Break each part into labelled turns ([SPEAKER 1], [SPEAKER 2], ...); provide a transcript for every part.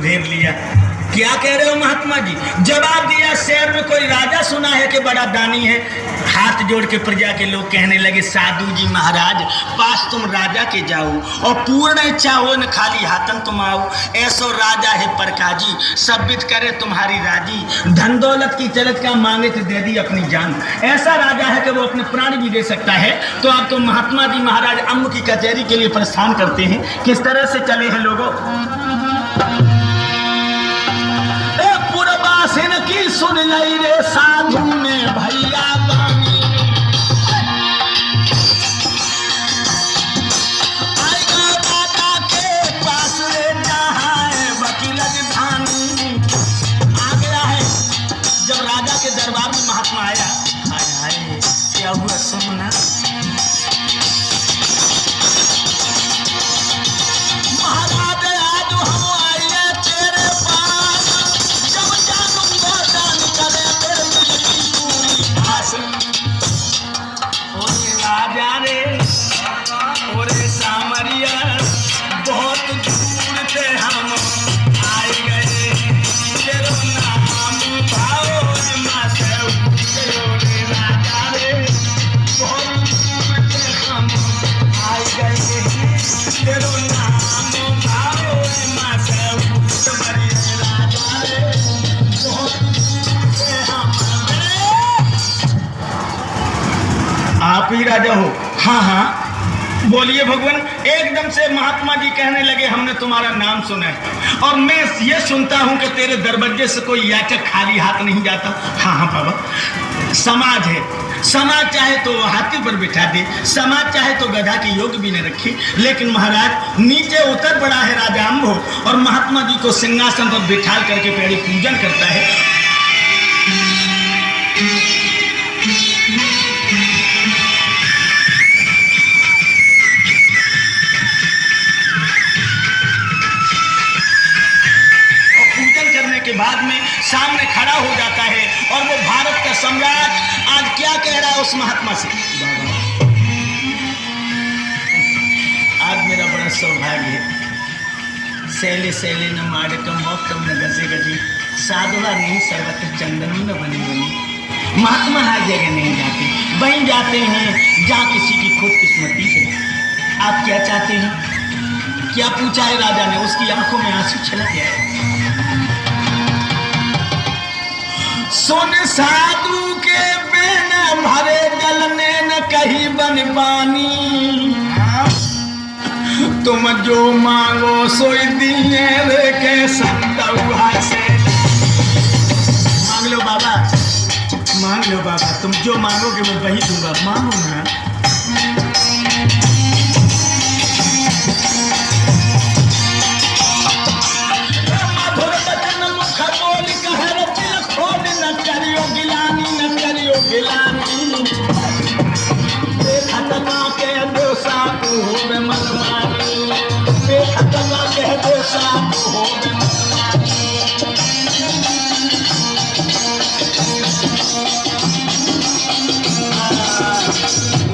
[SPEAKER 1] घेर लिया। क्या कह रहे हो महात्मा जी? जवाब दिया, शहर में कोई राजा सुना है कि बड़ा दानी है? हाथ जोड़ के प्रजा के लोग कहने लगे, साधु जी महाराज पास तुम राजा के जाओ और पूर्ण इच्छा हो न खाली हाथन तुम आओ। ऐसो राजा है परकाजी, सब्बित करे तुम्हारी राजी। धन दौलत की चलत का मांगे तो दे दी अपनी जान। ऐसा राजा है कि वो अपने प्राण भी दे सकता है। तो आप तो महात्मा जी महाराज अम्ब की कचहरी के लिए प्रस्थान करते हैं। किस तरह से चले हैं लोगों? पुरबासिन की सुन लई रे साधु में भैया बानी, आएगा दाता के पास रे जहाँ है वकील धानी। आ गया है। जब राजा के दरबार में महात्मा आया, हाय हाय क्या हुआ सुनना। महाराज आज हम आए तेरे पास, जब जानूंगा जान करे तेरे पूरी आस। ओरे राजा रे ओरे सामरिया, बहुत दूर से हम आए गए, तेरो नाम भाओ मासे। ओरे राजा रे बहुत दूर से हम आए गए, तेरो नाम भाओ मासे। तुम्हारी राजा रे बहुत दूर से हम। आप ही राजा हो? हाँ हाँ बोलिए भगवान। एकदम से महात्मा जी कहने लगे, हमने तुम्हारा नाम सुना है और मैं ये सुनता हूं कि तेरे दरवाजे से कोई याचक खाली हाथ नहीं जाता। हाँ हाँ बाबा, समाज है, समाज चाहे तो हाथी पर बिठा दे, समाज चाहे तो गधा की योग भी न रखे, लेकिन महाराज नीचे उतर पड़ा है राजा अम्भो और महात्मा जी को सिंहासन पर बिठा करके पहले पूजन करता है। के बाद में सामने खड़ा हो जाता है और वो भारत का सम्राट आज क्या कह रहा है उस महात्मा से? आज मेरा बड़ा सौभाग्य है, शैले शैले न माडकम मोक्तम न गजे गजी, साधुआ नहीं सर्वत्र चंदनी न बनी बनी। महात्मा हर जगह नहीं जाते, वहीं जाते हैं जहाँ किसी की खुद किस्मती है। आप क्या चाहते हैं? क्या पूछा है राजा ने? उसकी आंखों में आंसू छलक गया। सुन साधु के बिना भरे जल ने न कहीं बन पानी, तुम जो मांगो सोई दिए रे के संतुहा से। मांग लो बाबा, मांग लो बाबा, तुम जो मांगोगे मैं वही दूंगा, मांगो ना।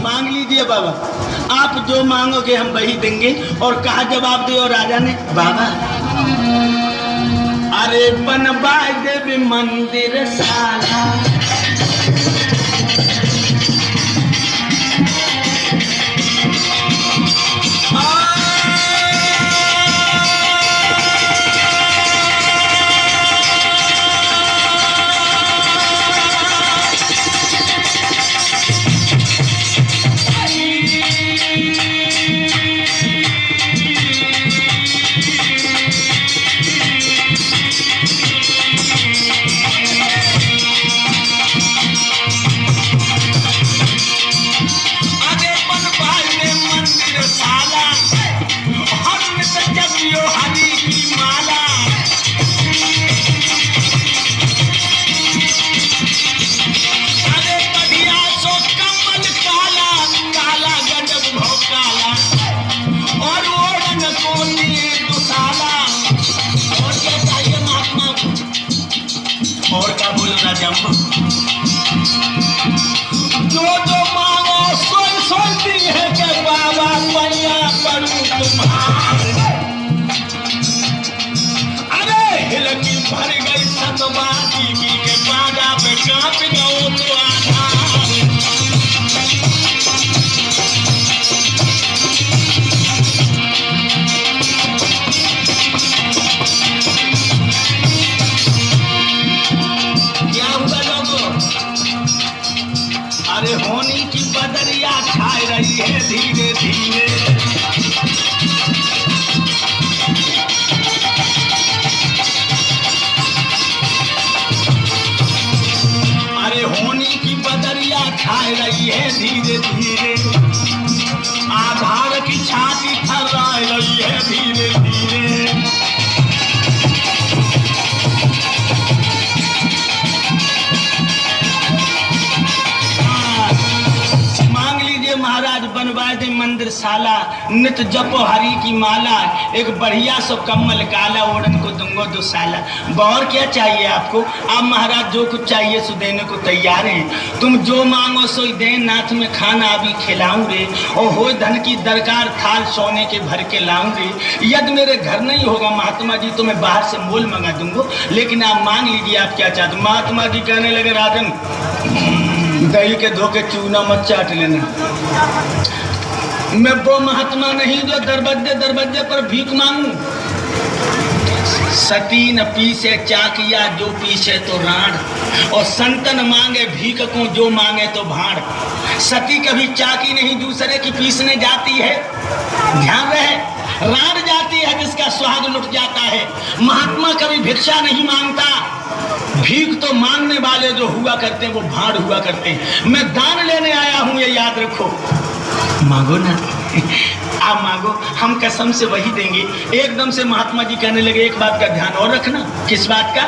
[SPEAKER 1] मांग लीजिए बाबा, आप जो मांगोगे हम वही देंगे। और कहा जवाब दियो राजा ने, बाबा अरे बनवाए देवी मंदिर साला, जो जो मांगो सोई सोचती है कि बाबा पैया पड़ू तुम्हारे। अरे भर गई सतबाजी पी के बाजा पे कांप गओ तो आधार। क्या हुआ लोगों? अरे होनी की बदरिया छाई रही है धीरे धीरे। अरे होनी की बदरिया छाई रही है धीरे धीरे। आधार की छाती थर्रा रही है धीरे धीरे। महाराज बनवाए दे मंदिरशाला, नित जपो हरि की माला, एक बढ़िया सो कम्मल काला, ओढ़न को दूंगो दुसाला। और क्या चाहिए आपको? आप महाराज जो कुछ चाहिए सो देने को तैयार हैं। तुम जो मांगो सो दे, नाथ में खाना अभी खिलाऊं रे। और हो धन की दरकार थाल सोने के भर के लाऊं रे। यदि मेरे घर नहीं होगा महात्मा जी तो मैं बाहर से मोल मंगा दूंगा, लेकिन आप मांग लीजिए आप क्या चाहते। महात्मा जी कहने लगे राजन दही के धोखे चूना मत चाट लेना। मैं वो महात्मा नहीं जो दरबज्जे दरबज्जे पर भीख मांगू। सती न पीसे चाकिया जो पीछे तो राढ़, और संतन मांगे भीख को जो मांगे तो भाड़। सती कभी चाकी नहीं दूसरे की पीसने जाती है, ध्यान रहे। राढ़ जाती है जिसका सुहाग लुट जाता है। महात्मा कभी भिक्षा नहीं मांगता, भीख तो मांगने वाले जो हुआ करते हैं वो भाड़ हुआ करते हैं। मैं दान लेने आया हूं ये याद रखो। मांगो ना, आप मांगो, हम कसम से वही देंगे। एकदम से महात्मा जी कहने लगे एक बात का ध्यान और रखना। किस बात का?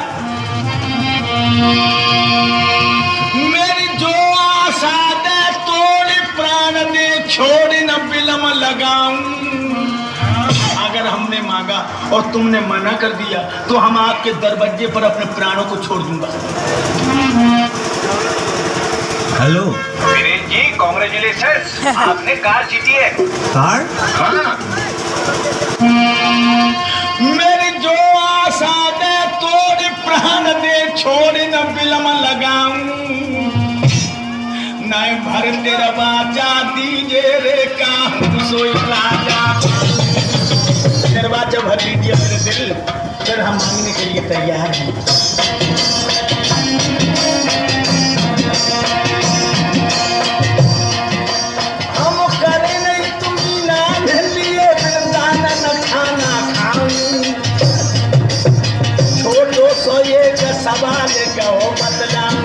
[SPEAKER 1] मेरी जो आशा दे तोड़ प्राण दे छोड़ न बिलम लगाऊं। अगर हमने मांगा और तुमने मना कर दिया तो हम आपके दरवाजे पर अपने प्राणों को छोड़ दूंगा।
[SPEAKER 2] हेलो
[SPEAKER 3] वीरेन जी, कांग्रेचुलेशन, आपने कार जीती है।
[SPEAKER 2] कार?
[SPEAKER 3] हाँ।
[SPEAKER 1] मेरी जो आशा दे तोड़ प्राण दे छोड़ न बिलम लगाऊं। नए भर तेरा बाजा दीजिए रे काहू सोई राजा। दरवाजा भर दीजिए मेरे दिल, फिर हम मांगने के लिए तैयार हैं। हम करें नहीं तुम बिना लिए दाना न खाना खाऊं। छोटो सो एक सवाल कहो बदलाऊं,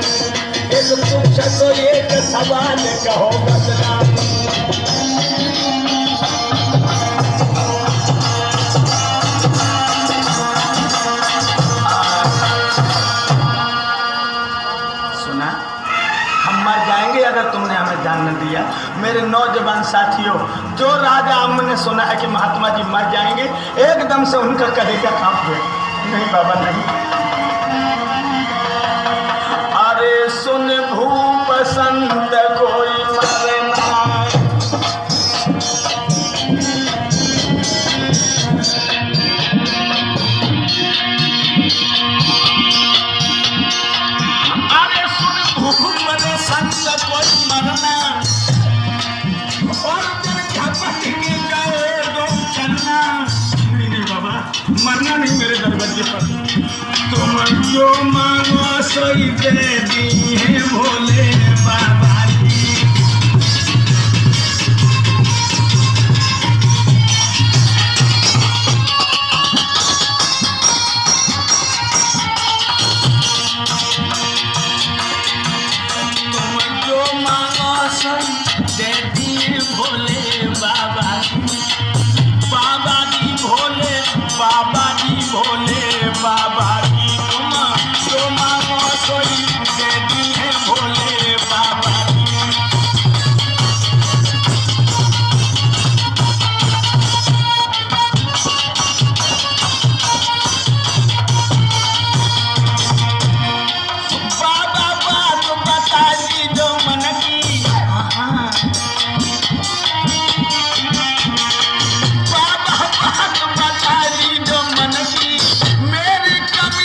[SPEAKER 1] एक तुच्छ सो एक सवाल कहो बदलाऊं। अगर तुमने हमें जान न दिया। मेरे नौजवान साथियों, जो राजा हमने सुना है कि महात्मा जी मर जाएंगे, एकदम से उनका कलेजा कांप गया। नहीं बाबा नहीं। अरे सुन भूप संत कोई मरना, अरे सुन भूप संत कोई मरना, और झपट के गए दो चलना। नहीं बाबा, मरना नहीं मेरे दरवाजे पर। तुम जो मांगो सोई दे दी है भोले बाबा जी। तुम जो मांगो सोई दे दी भोले बाबा जी। बाबा जी भोले, बाबा जी भोले बाबा जी। तुम जो मांगो सोई दे दी है भोले बाबा जी। बाबा बात बता दी जो मन की, बाबा बात बता दी जो मन की। मेरी कमी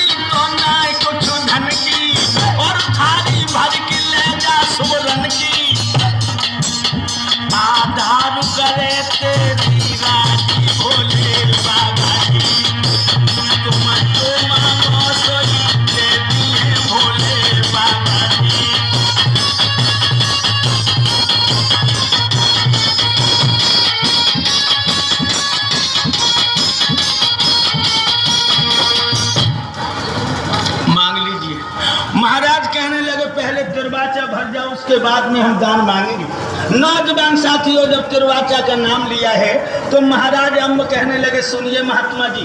[SPEAKER 1] तिरवाचा भर जाओ, उसके बाद में हम दान मांगेंगे। नौजवान साथियों, जब तिरवाचा का नाम लिया है तो महाराज अम्ब कहने लगे, सुनिए महात्मा जी,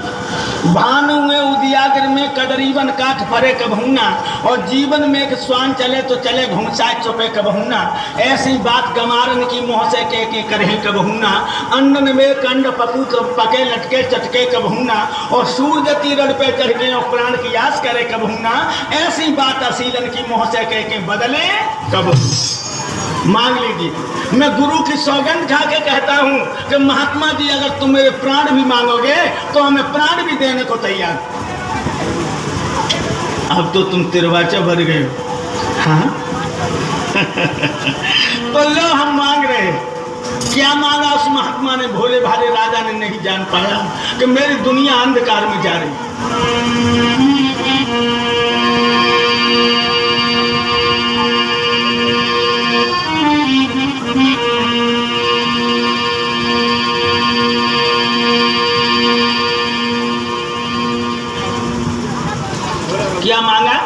[SPEAKER 1] भानु में उदियागर में कदरीबन काठ परे कबहुना, और जीवन में एक स्वान चले तो चले घुमसाए चुपे कबहुना। ऐसी बात गमारन की मोह से के करही कबहुना, अन्नन में कंड पकू तो पके लटके चटके कबहुना, और सूर्य तीरण पे चढ़ के और प्राण की आस करे कबहुना। ऐसी बात असीलन की मोह से के बदले कब मांग लीजिए। मैं गुरु की सौगंध खा के कहता हूं कि महात्मा जी, अगर तुम मेरे प्राण भी मांगोगे तो हमें प्राण भी देने को तैयार। अब तो तुम तिरवाचा भर गए हो। हाँ तो लो हम मांग रहे। क्या मांगा उस महात्मा ने? भोले भाले राजा ने नहीं जान पाया कि मेरी दुनिया अंधकार में जा रही। क्या मांगा?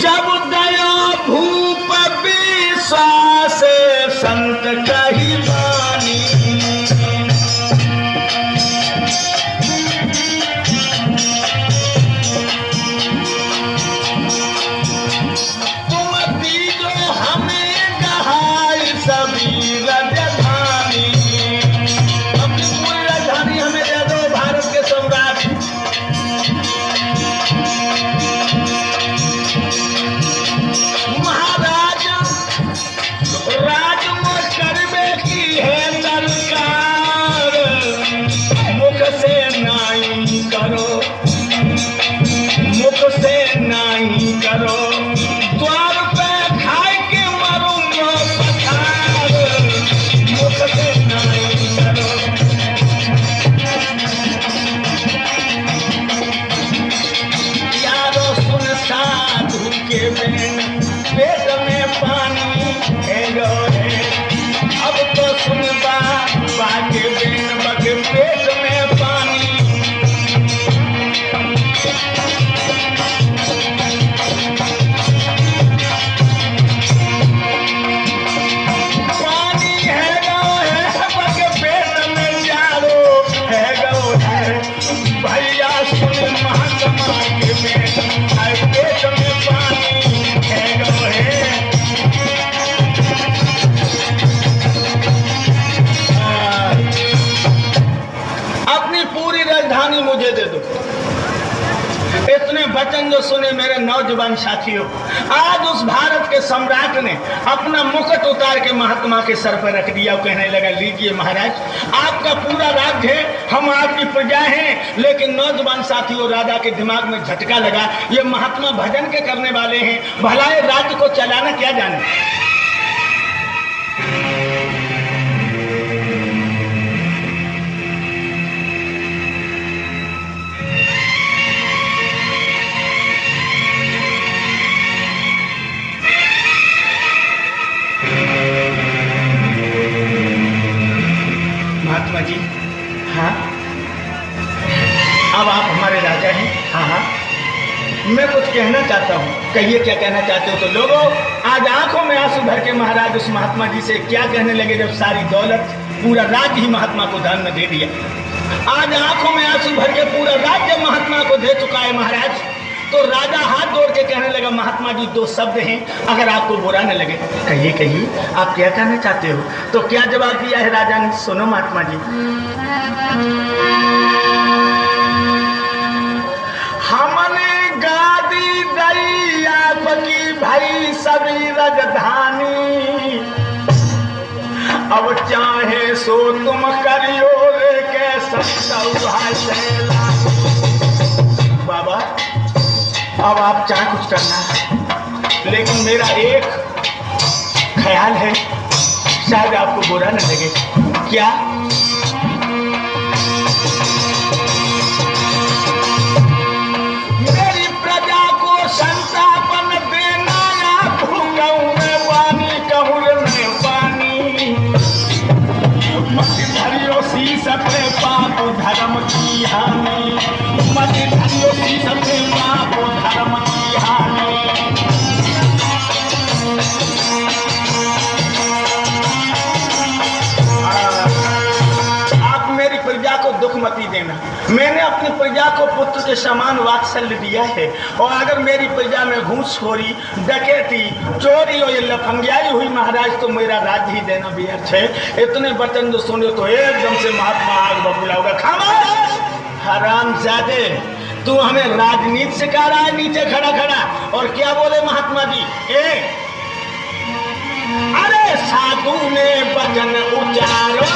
[SPEAKER 1] जब दया भूप विश्वास संत कही बानी, तुम दीजो हमें गहाई सभी राजधानी। अपनी पूरी राजधानी हमें दे दो, भारत के सम्राट। मुझे दे दो। इतने वचन जो सुने मेरे नौजवान साथियों, आज उस भारत के सम्राट ने अपना मुकुट उतार के महात्मा के सर पर रख दिया। कहने लगा, लीजिए महाराज, आपका पूरा राज्य है, हम आपकी प्रजा हैं। लेकिन नौजवान साथियों, राजा के दिमाग में झटका लगा, ये महात्मा भजन के करने वाले हैं, भलाए राज्य को चलाना क्या जाने। महात्मा जी, हाँ, अब आप हमारे राजा हैं। हाँ हाँ, मैं कुछ कहना चाहता हूँ। कहिए, क्या कहना चाहते हो? तो लोगों, आज आंखों में आंसू भर के महाराज उस महात्मा जी से क्या कहने लगे, जब सारी दौलत, पूरा राज्य ही महात्मा को दान में दे दिया। आज आंखों में आंसू भर के पूरा राज्य महात्मा को दे चुका है महाराज। तो राजा हाथ जोड़ के कहने लगा, महात्मा जी, दो शब्द हैं, अगर आपको बुरा न लगे। कहिए कहिए, आप क्या कहना चाहते हो? तो क्या जवाब दिया है राजा ने? सुनो महात्मा जी, हमने गादी दई आपकी भाई सभी राजधानी, अब चाहे सो तुम करियो रे के बाबा, अब आप चाहे कुछ करना है, लेकिन मेरा एक ख्याल है, शायद आपको बुरा न लगे। क्या? मेरी प्रजा को संतापन देना, या कहूँ मैं पानी, कहूँ मैं पानी, मत धरियो शीश पे पाप धर्म की हानि, मत धरियो शीश पे पाप धर्म की हानि। के समान वात्सल्य दिया है, और अगर मेरी प्रजा में घूसखोरी, डकैती, चोरी और ये लफंगियाई हुई महाराज तो मेरा राज्य ही देना व्यर्थ है। इतने वचन जो सुने तो एकदम से महात्मा आग बबूला होगा। खामोश हरामजादे, तू हमें राजनीति सिखा रहा है नीचे खड़ा खड़ा। और क्या बोले महात्मा जी, अरे साधु ने वचन उचारो,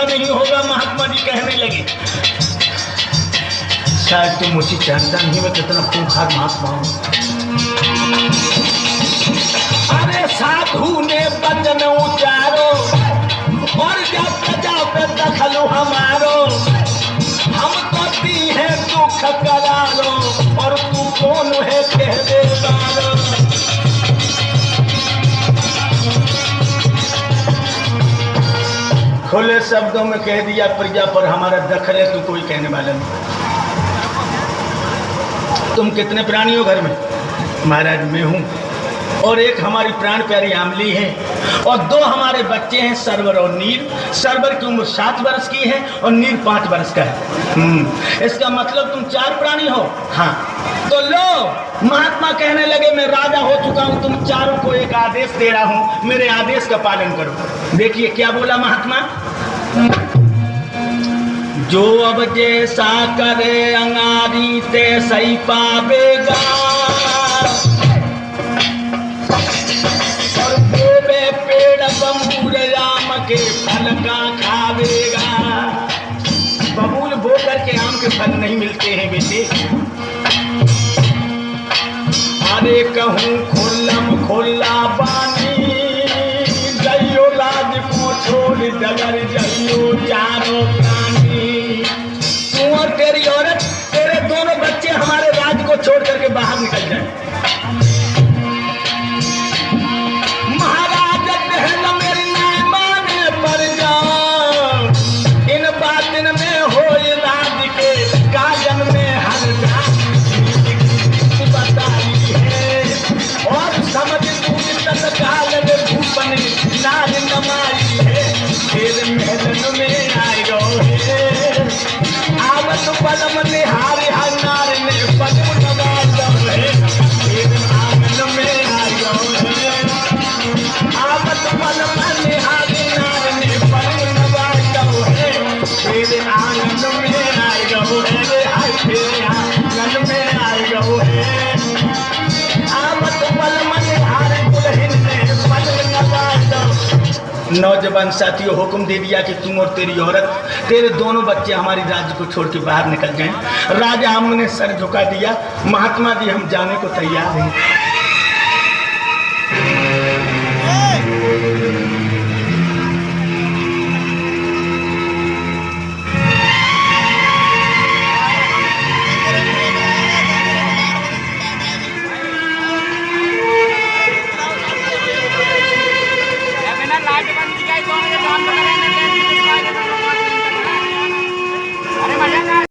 [SPEAKER 1] नहीं होगा। महात्मा जी कहने लगे, शायद तुम मुझे जानता नहीं मैं कितना खूंखार महात्मा हूं। अरे साधु ने वचन उचारो और जब प्रजा पे दखल हमारो, हम तो दी है दुख करारो और तू कौन है कह दे बारो। खुले शब्दों में कह दिया, प्रजा पर हमारा दखल है, तू कोई कहने वाला नहीं। तुम कितने प्राणी हो घर में? महाराज मैं हूँ, और एक हमारी प्राण प्यारी आमली है, और 2 हमारे बच्चे हैं, सरवर और नीर। सरवर की उम्र 7 वर्ष की है और नीर 5 वर्ष का है। इसका मतलब तुम 4 प्राणी हो। हाँ तो लो, महात्मा कहने लगे मैं राजा हो चुका हूँ, तुम चारों को एक आदेश दे रहा हूँ, मेरे आदेश का पालन करो। देखिए क्या बोला महात्मा, जो अब जैसा करे अंगारी ते सही पावेगा, और बोबे पेड़ बबूल आम के फल का खावेगा। बबूल बो करके आम के फल नहीं मिलते हैं बेटे। अरे कहूँ खुल्लम खुल्ला पानी, जइयो लाज को छोड़ डगर जइयो चारों प्राणी। तू और तेरी औरत, तेरे दोनों बच्चे हमारे राज्य को छोड़ करके बाहर निकल जाए। महाराज बहन मेरी नाय माने पर जाओ, इन बातन में हो राज के काजन में हर बताई है, और समझ तू काल भूपन नार नमाई है। तेरे महलन में आए गो है, आवत पदम निहारे हर नार ने पदम नवाजम है। तेरे आंगन में आए गो है, आवत पदम निहारे नार ने पदम नवाजम है। तेरे आंगन में आए गो है, हाय तेरे आंगन में आए गो है, आवत पदम निहारे कुलहिन ने पदम नवाजम। नौजवान साथियों हुक्म दे दिया कि तुम और तेरी औरत, तेरे दोनों बच्चे हमारी राज्य को छोड़ के बाहर निकल जाएं। राजा आम ने सर झुका दिया, महात्मा जी हम जाने को तैयार हैं।